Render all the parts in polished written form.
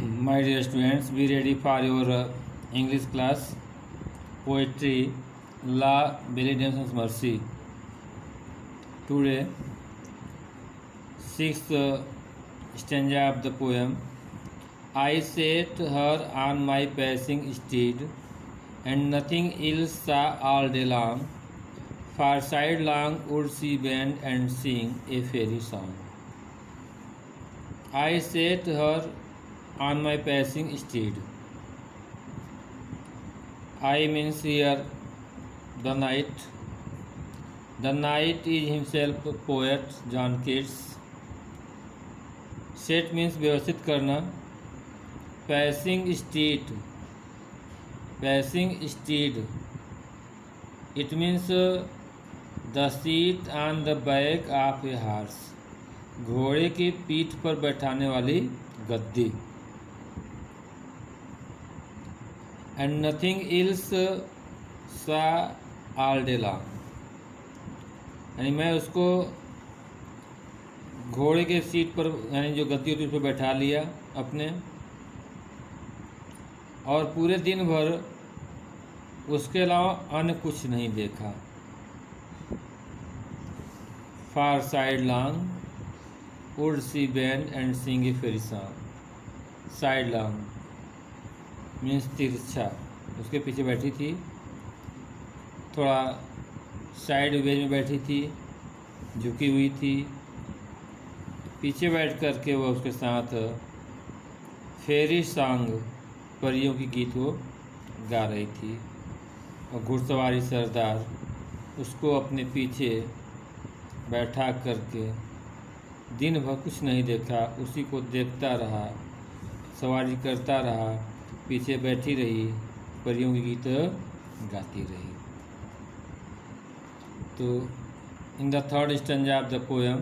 My dear students, be ready for your English class. Poetry, La Belly Danson's Mercy. Today, sixth stanza of the poem. I set her on my passing steed, and nothing else saw all day long. For sidelong would she bend and sing a fairy song. I set her on my passing steed. I means here the knight. The knight is himself poet John Keats. Set means व्यवस्थित करना. Passing steed. Passing steed. It means the seat on the back of a horse. घोड़े की पीठ पर बैठाने वाली गद्दी. And nothing else saw all day long. यानी मैं उसको घोड़े के सीट पर यानी जो गद्दी होती है उस पर बैठा लिया अपने, और पूरे दिन भर उसके अलावा अन्य कुछ नहीं देखा. For sidelong would she bend and sing a fairy song. Sidelong means तिरछा, उसके पीछे बैठी थी, थोड़ा साइड वेज में बैठी थी, झुकी हुई थी. पीछे बैठ कर के वो उसके साथ फेरी सॉन्ग, परियों की गीत वो गा रही थी. और घुड़सवारी सरदार उसको अपने पीछे बैठा करके दिन भर कुछ नहीं देखा, उसी को देखता रहा, सवारी करता रहा, पीछे बैठी रही, परियों की गीत गाती रही. तो in the third stanza of the poem,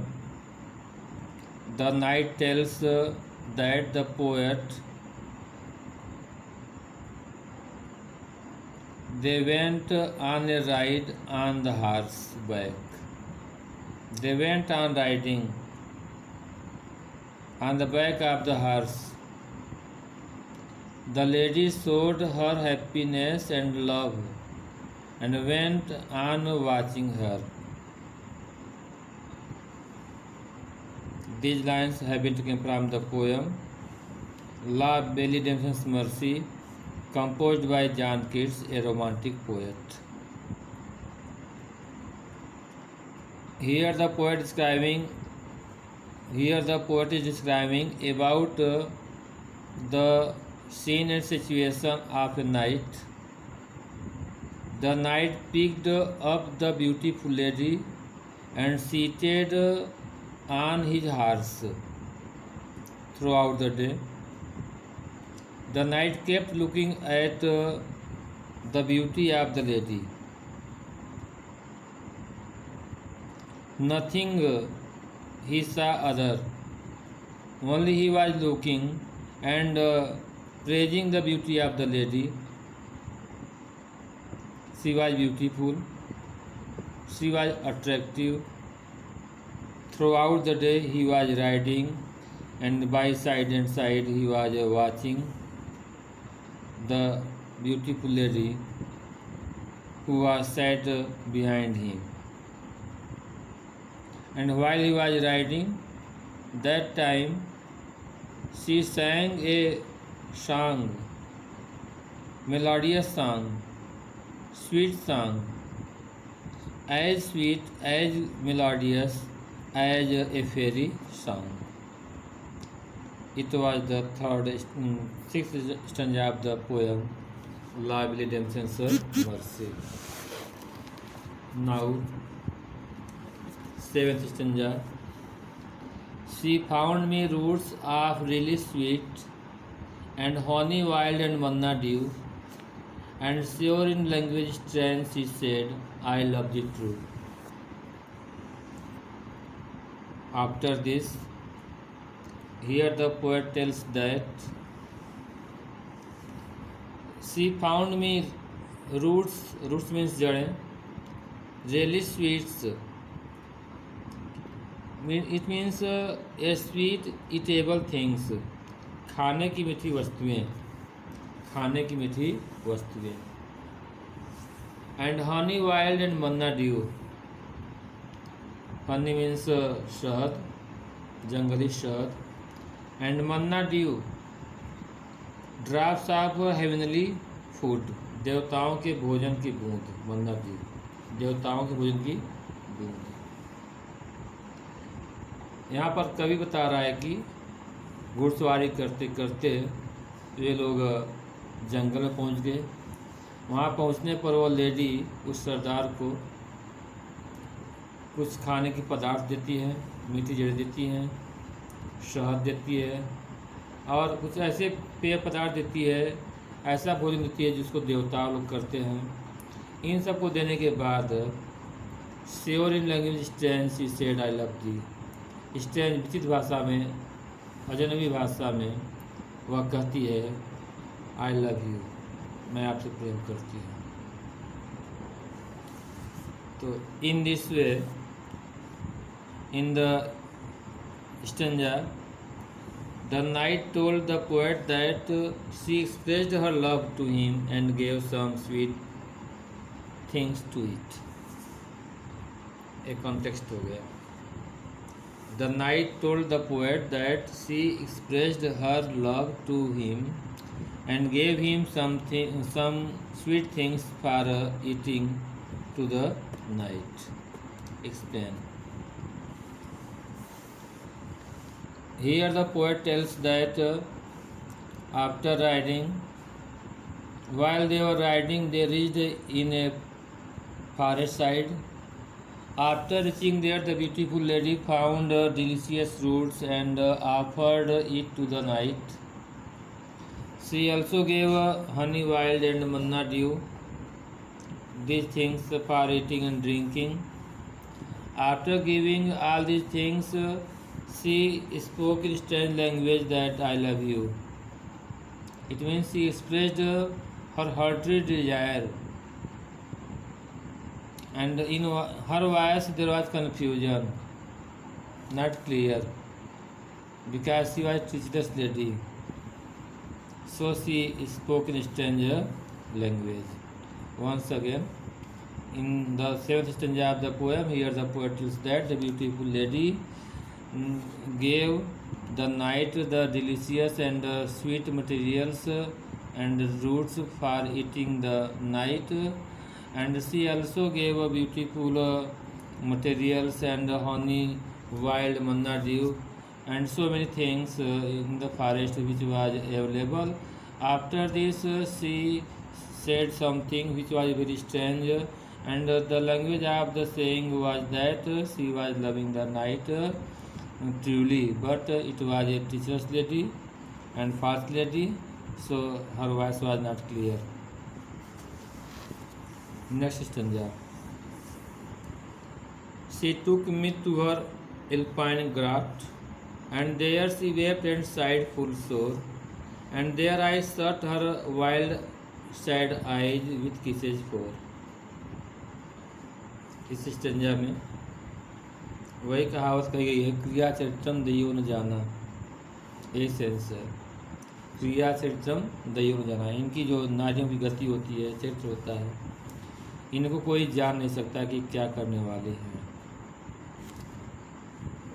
the knight tells that the poet they went on a ride on the horseback. They went on riding on the back of the horse. The lady showed her happiness and love and went on watching her. These lines have been taken from the poem La Belle Danson's Mercy, composed by John Keats, a romantic poet. Here the poet is describing about the scene and situation of a night. The knight picked up the beautiful lady and seated on his horse throughout the day. The knight kept looking at the beauty of the lady. Nothing he saw other. Only he was looking and praising the beauty of the lady. She was beautiful. She was attractive. Throughout the day he was riding, and by side and side he was watching the beautiful lady who was sat behind him. And while he was riding, that time she sang a song, melodious song, sweet song, as sweet, as melodious as a fairy song. It was the sixth stanza of the poem La Belle Danson's Mercy. Now, seventh stanza. She found me roots of really sweet, and honey wild and manna dew, and sure in language strange she said, I love thee true. After this, here the poet tells that she found me roots means जड़ें, really sweets, it means a sweet eatable things, खाने की मीठी वस्तुएं, खाने की मीठी वस्तुएं। And honey wild and Manna due. Honey means शहद, जंगली शहद। And Manna due drops of heavenly food, देवताओं के भोजन की बूंद। मन्ना ड्यू देवताओं के भोजन की बूंद। यहाँ पर कवि बता रहा है कि घुड़सवारी करते करते ये लोग जंगल में पहुँच गए। वहाँ पहुँचने पर वो लेडी उस सरदार को कुछ खाने की पदार्थ देती है, मीठी जड़ी देती हैं, शहद देती है और कुछ ऐसे पेय पदार्थ देती है, ऐसा भोजन देती है जिसको देवता लोग करते हैं। इन सबको देने के बाद sure in language strange she said I love the. Strange विचित्र भाषा में, अजनबी भाषा में वह कहती है आई लव यू, मैं आपसे प्रेम करती हूँ। तो in this way in the stanza the knight told the poet that she expressed her love to him and gave some sweet things to eat. एक context हो गया। The knight told the poet that she expressed her love to him and gave him some sweet things for eating to the knight. Explain. Here the poet tells that after riding, while they were riding, they reached in a forest side. After reaching there, the beautiful lady found delicious roots and offered it to the knight. She also gave honey wild and manna dew, these things for eating and drinking. After giving all these things, she spoke in strange language that I love you. It means she expressed her hearty desire, and in her voice there was confusion, not clear, because she was a treacherous lady. So she spoke in strange language. Once again, in the 7th stanza of the poem, here the poet tells that the beautiful lady gave the knight the delicious and sweet materials and roots for eating the knight, and she also gave beautiful materials and honey, wild manna dew, and so many things in the forest which was available. After this, she said something which was very strange, and the language of the saying was that she was loving the knight truly, but it was a treacherous lady and false lady, so her voice was not clear. Next stanza. She took me to her alpine grot, and there she wept and sighed full sore, and there I shut her wild sad eyes with kisses for. इस stanza में वही कहावत कही गई है, क्रिया चरित्रम दयो न जाना। ये सेंस है, क्रिया चरित्रम दयो न जाना। इनकी जो नारियों की गति होती है, चरित्र होता है, इनको कोई जान नहीं सकता कि क्या करने वाले हैं।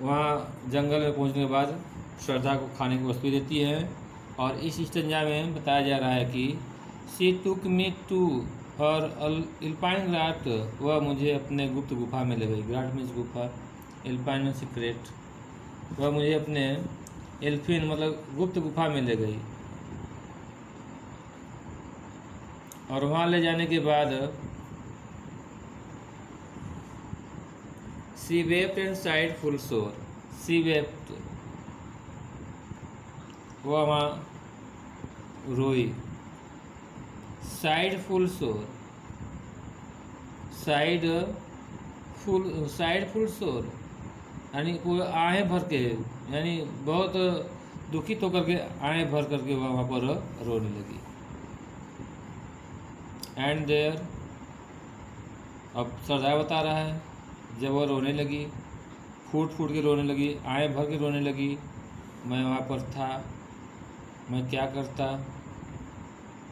वहाँ जंगल में पहुँचने के बाद श्रद्धा को खाने की वस्तु देती है, और इस स्टेंजा में बताया जा रहा है कि she took me to her alpine grot, वह मुझे अपने गुप्त गुफा में ले गई। ग्राट मीन्स गुफा, एल्पाइन मीन्स सीक्रेट। वह मुझे अपने एल्फिन मतलब गुप्त गुफा में ले गई, और वहाँ ले जाने के बाद she wept and side full सोर। शी वेप्ट, वह वहाँ रोई। साइड फुल सोर, साइड फुल सोर यानी पूरा आँखें भर के, यानी बहुत दुखित होकर के आँखें भर करके वहाँ पर रोने लगी। एंड देयर, अब सरदार बता रहा है, जब वह रोने लगी, फूट फूट के रोने लगी, आँखें भर के रोने लगी, मैं वहाँ पर था, मैं क्या करता?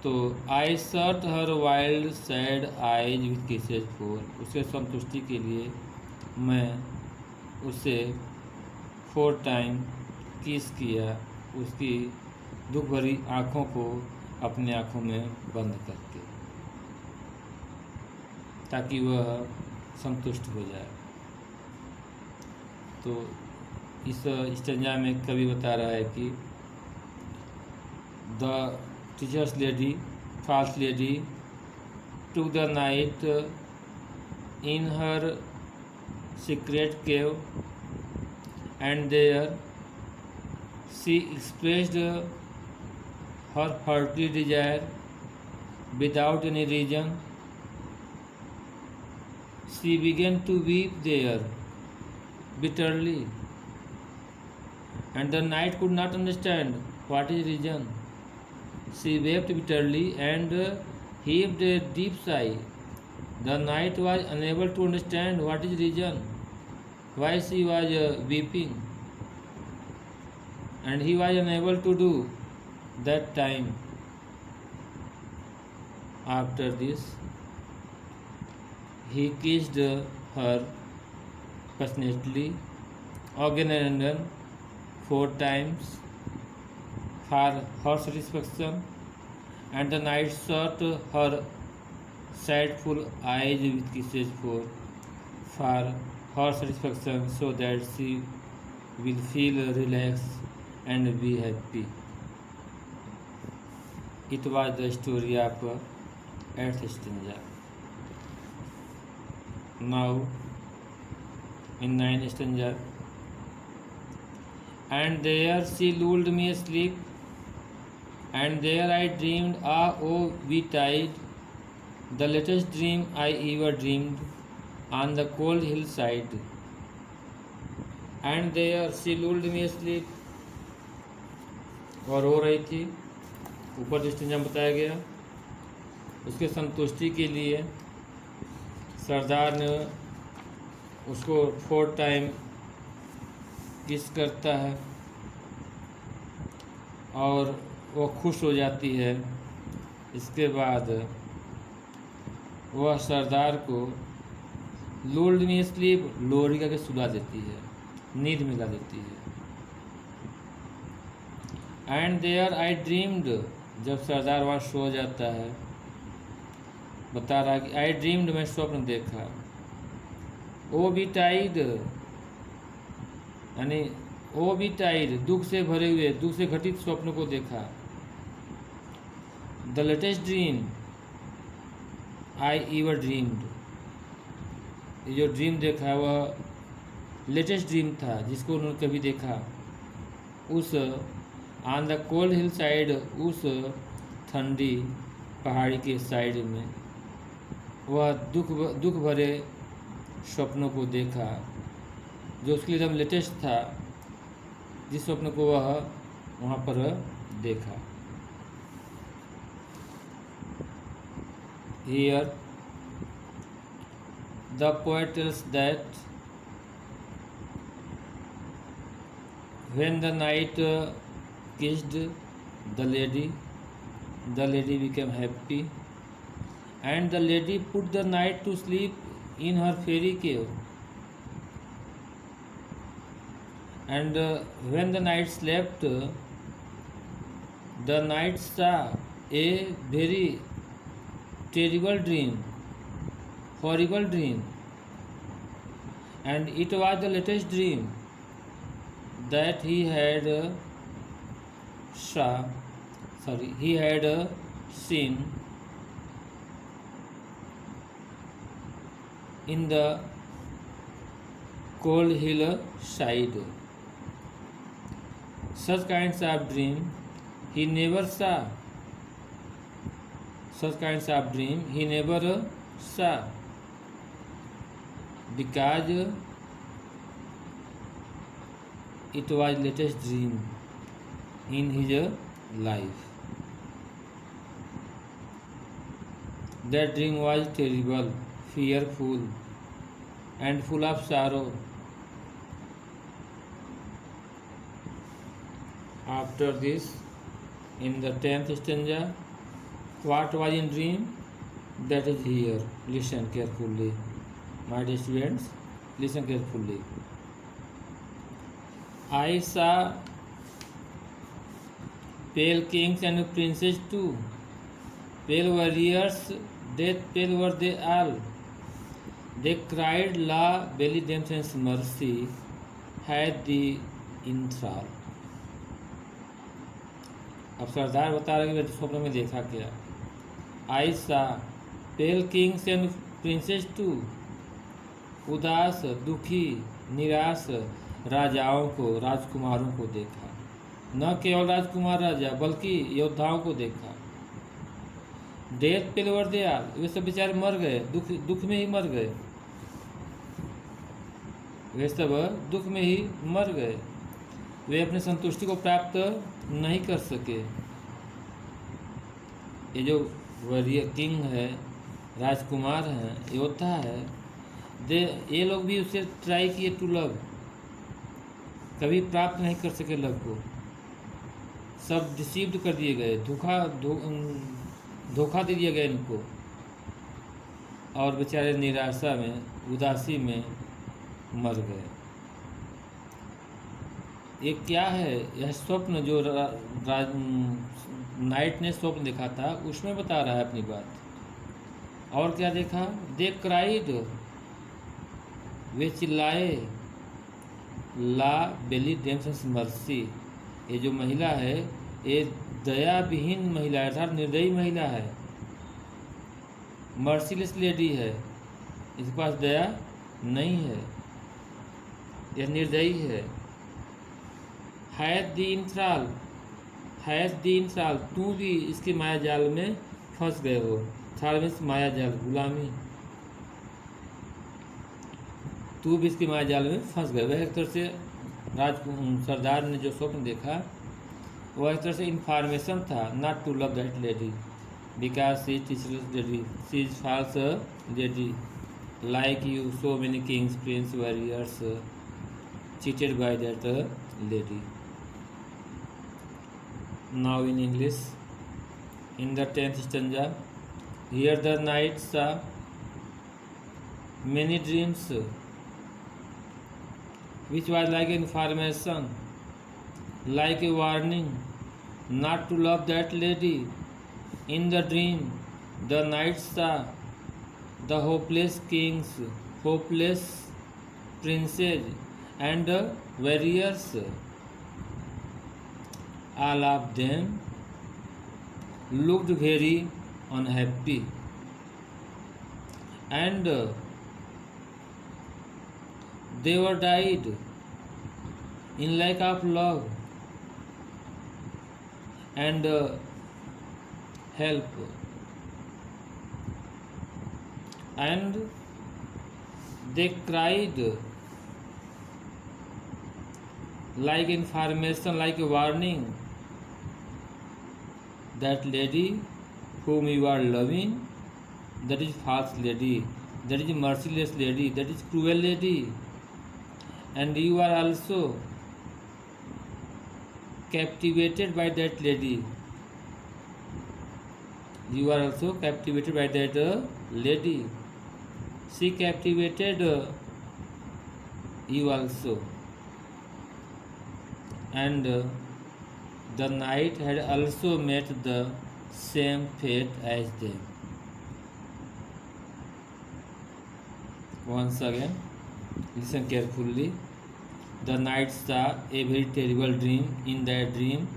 तो I shut her wild sad eyes with kisses for, उसके संतुष्टि के लिए मैं उसे 4 टाइम किस किया, उसकी दुख भरी आँखों को अपने आँखों में बंद करके, ताकि वह संतुष्ट हो जाए। तो इस स्टेंजा में कवि बता रहा है कि the teachers lady, false lady, took the night in her secret cave, and there she expressed her heartly desire without any reason. She began to weep there bitterly, and the night could not understand what is reason. She wept bitterly and heaved a deep sigh. The night was unable to understand what is reason, why she was weeping, and he was unable to do that time. After this, he kissed her passionately again and again 4 times for her satisfaction, and the night shut her sadful eyes with kisses for her satisfaction, so that she will feel relaxed and be happy. It was the story of 8th stanza. Now in 9th stanza. And there she lulled me asleep, and there I dreamed, ah, oh, betide, the latest dream I ever dreamed, on the cold hillside. And there she lulled me asleep, और रो रही थी, ऊपर डिस्टिंजन बताया गया। उसके संतुष्टि के लिए सरदार ने उसको 4 टाइम किस करता है और वो खुश हो जाती है। इसके बाद वह सरदार को लुल्ड मी स्लीप, लोरी करके सुला देती है, नींद मिला देती है। एंड देयर आई ड्रीम्ड, जब सरदार वहाँ सो जाता है, बता रहा कि आई ड्रीम्ड, मैं स्वप्न देखा। ओ बी टाइड, यानी ओ बी टाइड, दुख से भरे हुए, दुख से घटित स्वप्न को देखा। The latest dream I ever dreamed, ये जो ड्रीम देखा वह लेटेस्ट ड्रीम था जिसको उन्होंने कभी देखा। उस on the cold hill side, उस ठंडी पहाड़ी के साइड में वह दुख भरे स्वप्नों को देखा, जो उसके लिए एकदम लेटेस्ट था, जिस स्वप्न को वह वहाँ पर देखा। Here the poet tells that when the night kissed the lady became happy, and the lady put the night to sleep in her fairy cave. And when the night slept, the night saw a very terrible dream, horrible dream, and it was the latest dream that he had seen in the cold hillside. Such kinds of dream he never saw. Such kinds of dream he never saw, because it was latest dream in his life. That dream was terrible, fearful, and full of sorrow. After this, In the 10th stanza, what was in dream? That is here. Listen carefully. My dear students, listen carefully. I saw pale kings and princes too. Pale warriors, death pale were they all. They cried, La belly themselves mercy, had the इंथ्राल। अब सरदार बता रहे कि मैंने स्वप्न में देखा क्या। आई सा पेल किंग्स एंड प्रिंसेस टू, उदास दुखी निराश राजाओं को, राजकुमारों को देखा। न केवल राजकुमार राजा बल्कि योद्धाओं को देखा। डेथ पेलवर दयाल, वे सब बेचारे मर गए, दुख में ही मर गए। वे सब दुख में ही मर गए। वे अपने संतुष्टि को प्राप्त नहीं कर सके। ये जो वॉरियर किंग है, राजकुमार हैं, योद्धा है, ये लोग भी उसे ट्राई किए टू लव, कभी प्राप्त नहीं कर सके लव को। सब डिसीव्ड कर दिए गए, धोखा दे दिया गया इनको, और बेचारे निराशा में, उदासी में मर गए। ये क्या है? यह स्वप्न जो नाइट ने स्वप्न देखा था, उसमें बता रहा है अपनी बात। और क्या देखा? दे क्राइड, वे चिल्लाए, ला बेली डेम्स मर्सी, ये जो महिला है ये दया विहीन महिला है, अर्थात निर्दयी महिला है, मर्सीलेस लेडी है, इसके पास दया नहीं है, यह निर्दयी है। हैद दी इंथ्राल, हैद दी इंथ्राल, तू भी इसके माया जाल में फंस गए हो। थ्राल मीन्स माया जाल, गुलामी, तू भी इसके माया जाल में फंस गए। वह एक तरह से सरदार ने जो स्वप्न देखा वह एक तरह से इंफॉर्मेशन था, not to love that lady because she treacherous lady, she is false lady like you, so many kings, prince, warriors cheated by that lady. Now in English, in the 10th stanza, here the knight saw many dreams, which was like information, like a warning, not to love that lady. In the dream, the knight saw the hopeless kings, hopeless princes, and warriors. All of them looked very unhappy, and they were died in lack of love and help. And they cried like information, like a warning, that lady whom you are loving, that is false lady, that is merciless lady, that is cruel lady, and you are also captivated by that lady. You are also captivated by that lady. She captivated you also, and the knight had also met the same fate as them. Once again, listen carefully. The knight saw a very terrible dream. In that dream,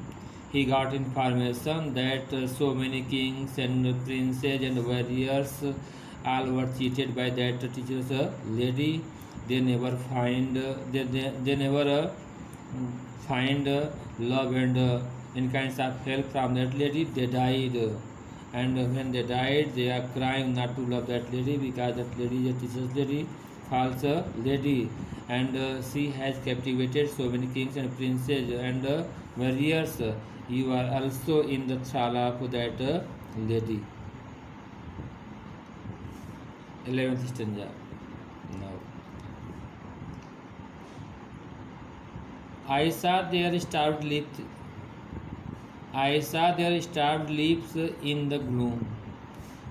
he got information that so many kings and princes and warriors all were cheated by that teacher's lady. They never find they never find love and in kinds of help from that lady. They died, and when they died, they are crying not to love that lady because that lady is a teacher's lady, false lady, and she has captivated so many kings and princes and warriors. You are also in the thrall of that lady. 11th stanza. Now, I saw their starved lips, I saw their starved lips in the gloom,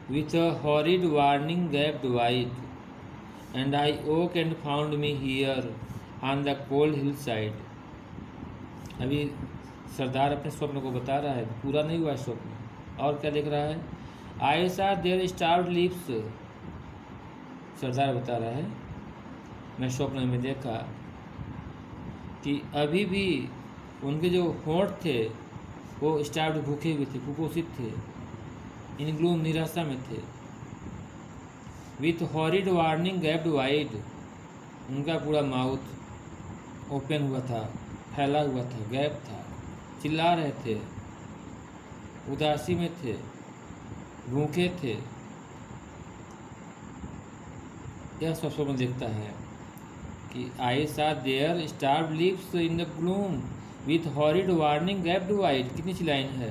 with a horrid warning gaped wide, and I woke and found me here on the cold hillside. अभी सरदार अपने स्वप्न को बता रहा है, पूरा नहीं हुआ है स्वप्न। और क्या देख रहा है? आई सा देयर स्टार्व्ड लिप्स, सरदार बता रहा है मैं स्वप्न में देखा कि अभी भी उनके जो होंठ थे वो स्टार्व्ड, भूखे हुए थे, कुपोषित थे, इन ग्लूम, निराशा में थे। With horrid warning gaped wide, उनका पूरा माउथ ओपन हुआ था, फैला हुआ था, गैप था, चिल्ला रहे थे, उदासी में थे, भूखे थे। यह सब स्वप्न देखता है कि I saw their starved lips in the gloom with horrid warning gaped wide. कितनी सी लाइन है?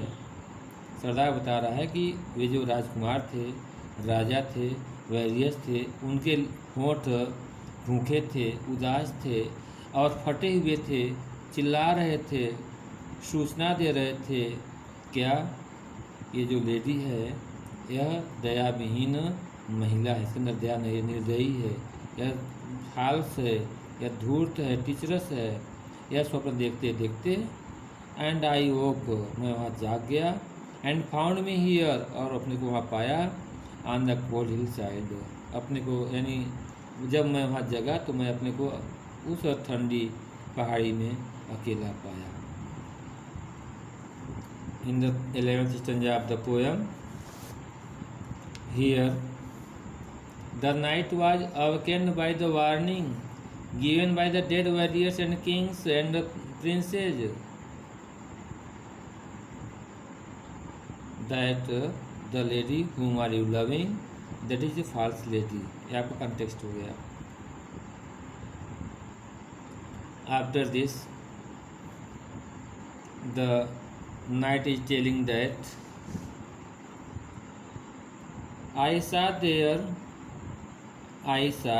सरदार बता रहा है कि वे जो राजकुमार थे, राजा थे, वैरियस थे, उनके होंठ भूखे थे, उदास थे और फटे हुए थे, चिल्ला रहे थे, सूचना दे रहे थे। क्या ये जो लेडी है यह दयाविहीन महिला है, इसके अंदर दया नहीं, निर्दयी है, यह फाल्स है, यह धूर्त है, टीचरस है। यह स्वप्न देखते देखते एंड आई वोक, मैं वहाँ जाग गया, एंड फाउंड मी हियर, और अपने को वहाँ पाया, on the cold hill side, अपने को, यानी जब मैं वहाँ जगा तो मैं अपने को उस ठंडी पहाड़ी में अकेला पाया। In the 11th stanza of the poem, here the night was awakened by the warning given by the dead warriors and kings and princes that the lady whom are you loving, that is a false lady। यहाँ पर context हो गया। After this, the night is telling that I saw there, I saw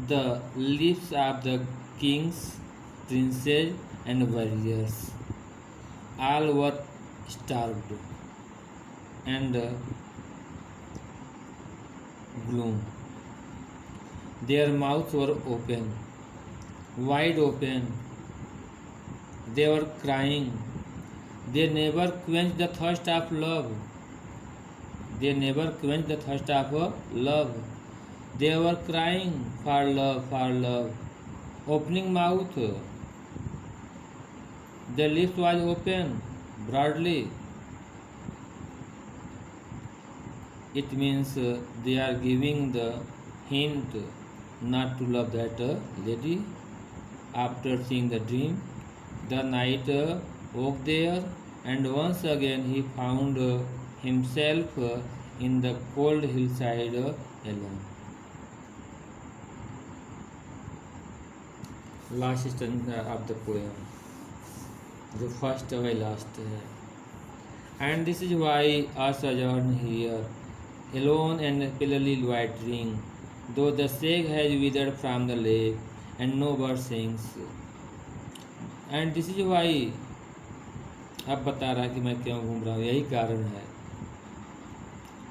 the lips of the kings, princes and warriors, all were starved and gloom. Their mouths were open, wide open, they were crying. They never quenched the thirst of love. They never quenched the thirst of love. They were crying for love, for love. Opening mouth. Their lips was open broadly. It means they are giving the hint not to love that lady. After seeing the dream, the knight woke there, and once again he found himself in the cold hillside alone। Last stanza of the poem, the first by last है। And this is why I sojourn here, alone and palely loitering, though the sag has withered from the lake, and no bird sings। And this is why, अब बता रहा है कि मैं क्यों घूम रहा हूँ, यही कारण है।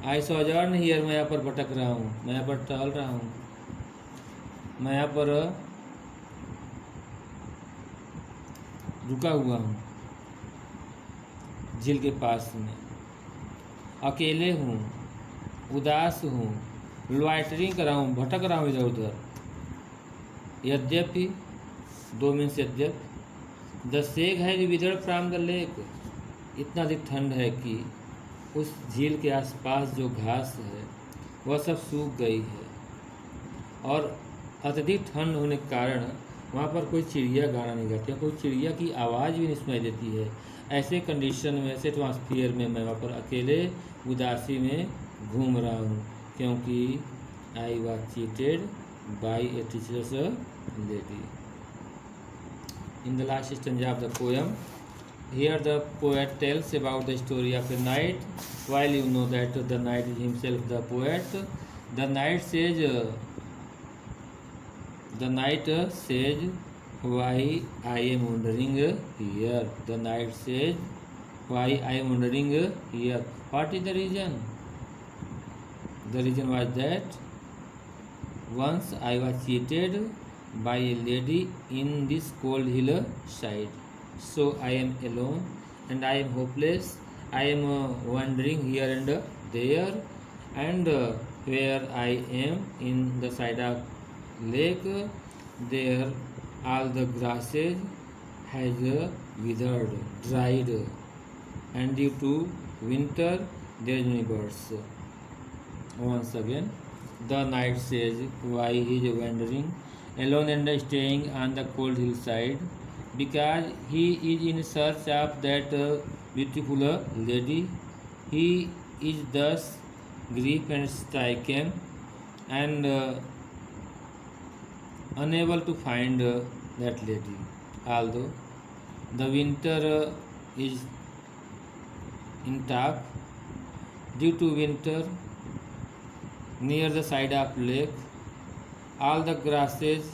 आई सोजर्न हियर, मैं यहाँ पर भटक रहा हूँ, मैं यहाँ पर टहल रहा हूँ, मैं यहाँ पर रुका हुआ हूँ झील के पास में, अकेले हूँ, उदास हूँ, लॉइटरिंग कर रहा हूँ, भटक रहा हूँ इधर उधर। यद्यपि, 2 मीन्स यद्यपि, द सेग है विदर्ड फ्रॉम द लेक, इतना अधिक ठंड है कि उस झील के आसपास जो घास है वह सब सूख गई है, और अत्यधिक ठंड होने के कारण वहाँ पर कोई चिड़िया गाना नहीं गाती, कोई चिड़िया की आवाज़ भी नहीं सुनाई देती है। ऐसे कंडीशन में, ऐसे एटमॉस्फियर में मैं वहाँ पर अकेले उदासी में घूम रहा हूँ, क्योंकि I was cheated by A teachers lady. In the last stanza of the poem, here the poet tells about the story of a knight. While you know that the knight is himself the poet, the knight says, why I am wandering here. The knight says, why I am wandering here. What is the reason? The reason was that once I was cheated by a lady in this cold hillside. So I am alone and I am hopeless. I am wandering here and there, and where I am in the side of lake, there all the grasses has withered, dried, and due to winter there is no birds. Once again, the knight says why he is wandering alone and staying on the cold hillside, because he is in search of that beautiful lady. He is thus grief and stricken and unable to find that lady. Although the winter is in top, due to winter, near the side of lake, all the grasses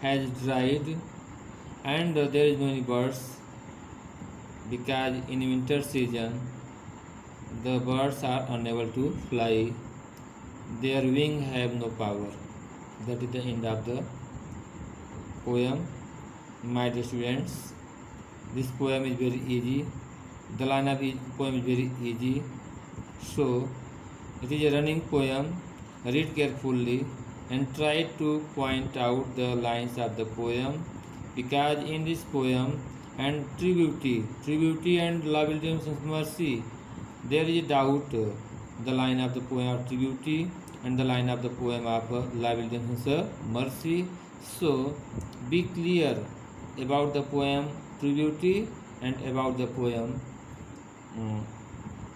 has dried and there is no any birds, because in winter season the birds are unable to fly, their wing have no power. That is the end of the poem. My dear students, this poem is very easy. The line of poem is very easy, so it is a running poem. Read carefully and try to point out the lines of the poem, because in this poem and tributary and liability and mercy, there is a doubt. The line of the poem of tributary and the line of the poem of liability and mercy. So be clear about the poem tributary and about the poem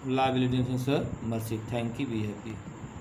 liability and mercy. Thank you. Be happy.